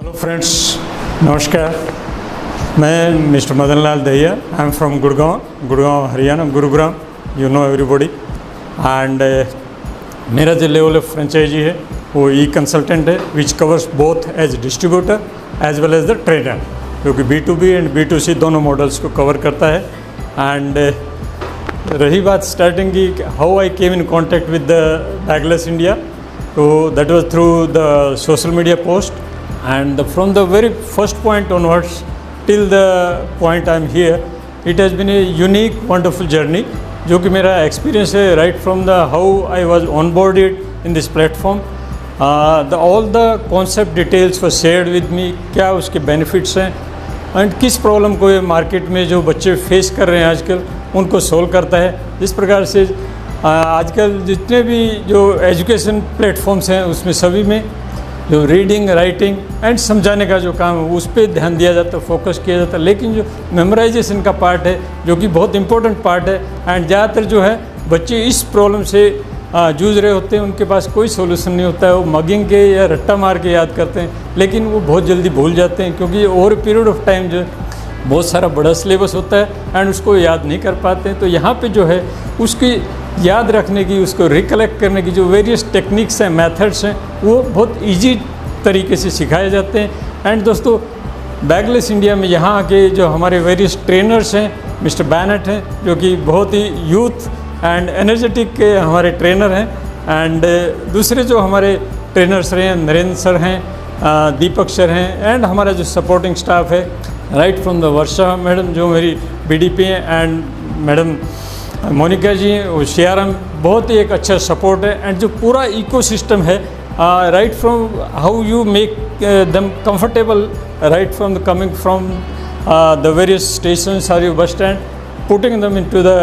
Hello friends, नमस्कार। मैं mister Madan Lal Dahiya, I am from Gurgaon Haryana, Gurugram, you know everybody. And मेरा जो लेवल ऑफ फ्रेंचाइजी है वो ई कंसल्टेंट है, which covers both as distributor as well as the trader, जो कि B2B एंड B2C दोनों मॉडल्स को कवर करता है। एंड रही बात स्टार्टिंग की, how I came in contact with the bagless India, तो that was through the social media post. And from the very first point onwards till the point I am here, it has been a unique, wonderful journey, जो कि मेरा experience है right from the how I was onboarded in this platform. All the concept details were shared with me, क्या उसके benefits हैं and किस problem को ये मार्केट में जो बच्चे फेस कर रहे हैं आजकल उनको सोल्व करता है। जिस प्रकार से आजकल जितने भी जो एजुकेशन प्लेटफॉर्म्स हैं उसमें सभी में जो रीडिंग, राइटिंग एंड समझाने का जो काम है उस पर ध्यान दिया जाता है, फोकस किया जाता है। लेकिन जो मेमोराइजेशन का पार्ट है जो कि बहुत इंपॉर्टेंट पार्ट है, एंड ज़्यादातर जो है बच्चे इस प्रॉब्लम से जूझ रहे होते हैं, उनके पास कोई सोल्यूशन नहीं होता है। वो मगिंग के या रट्टा मार के याद करते हैं, लेकिन वो बहुत जल्दी भूल जाते हैं, क्योंकि ओवर पीरियड ऑफ टाइम जो बहुत सारा बड़ा सिलेबस होता है एंड उसको याद नहीं कर पाते हैं। तो यहाँ पे जो है उसकी याद रखने की, उसको रिकलेक्ट करने की जो वेरियस टेक्निक्स हैं, मेथड्स हैं, वो बहुत इजी तरीके से सिखाए जाते हैं। एंड दोस्तों, बैगलेस इंडिया में यहाँ आके जो हमारे वेरियस ट्रेनर्स हैं, मिस्टर बैनेट हैं जो कि बहुत ही यूथ एंड एनर्जेटिक के हमारे ट्रेनर हैं। एंड दूसरे जो हमारे ट्रेनर्स रहे हैं, नरेंद्र सर हैं, दीपक सर हैं, एंड हमारा जो सपोर्टिंग स्टाफ है right from the Varsha madam जो मेरी BDP हैं, एंड मैडम मोनिका जी, वो CRM, बहुत ही एक अच्छा सपोर्ट है। एंड जो पूरा इकोसिस्टम है right from how you make them comfortable right from the coming from the various stations और बस स्टैंड, पुटिंग दम into the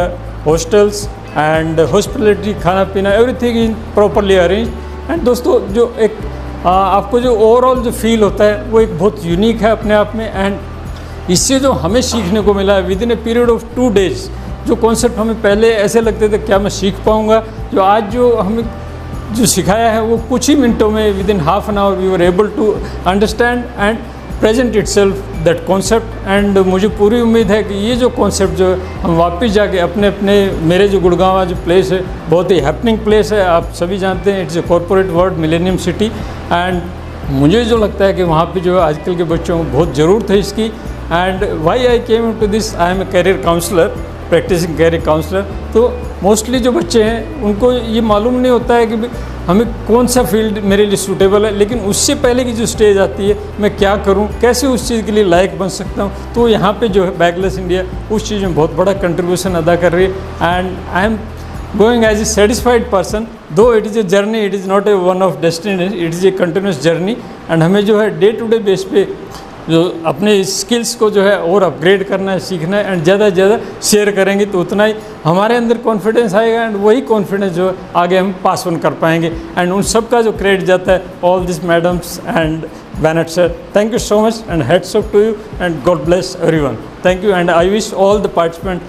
hostels and hospitality, खाना पीना, everything is properly arrange. And दोस्तों, जो एक आपको जो ओवरऑल जो फील होता है वो एक बहुत यूनिक है अपने आप में। एंड इससे जो हमें सीखने को मिला है with in a period of 2 days, जो कॉन्सेप्ट हमें पहले ऐसे लगते थे क्या मैं सीख पाऊँगा, जो आज जो हमें जो सिखाया है वो कुछ ही मिनटों में within half an hour we were able to understand and present itself that concept. And मुझे पूरी उम्मीद है कि ये जो कॉन्सेप्ट जो हम वापस जाके अपने मेरे जो गुड़गांव जो प्लेस है बहुत ही हैपनिंग प्लेस है, आप सभी जानते हैं, it's a corporate world, millennium city. And मुझे जो लगता है कि वहाँ पे जो है आजकल के बच्चों को बहुत ज़रूरत है इसकी। And why I came to this, I am a career counsellor, practising career counsellor. तो मोस्टली जो बच्चे हैं उनको ये मालूम नहीं होता है कि हमें कौन सा फील्ड मेरे लिए सूटेबल है, लेकिन उससे पहले की जो स्टेज आती है मैं क्या करूं, कैसे उस चीज़ के लिए लायक बन सकता हूं, तो यहाँ पे जो है बैगलेस इंडिया उस चीज़ में बहुत बड़ा कंट्रीब्यूशन अदा कर रही है। And I am going as a satisfied person, though it is a journey, it is not a one off destination, it is a continuous journey. And हमें जो है डे टू डे बेस पे जो अपने स्किल्स को जो है और अपग्रेड करना है, सीखना है, एंड ज़्यादा से ज़्यादा शेयर करेंगे तो उतना ही हमारे अंदर कॉन्फिडेंस आएगा, एंड वही कॉन्फिडेंस जो आगे हम पास ऑन कर पाएंगे। एंड उन सब का जो क्रेडिट जाता है all this madams and Bennett sir, thank you so much and heads up to you and God bless everyone. Thank you and I wish all the participant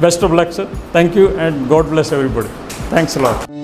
best of luck sir. Thank you and God bless everybody. Thanks a lot.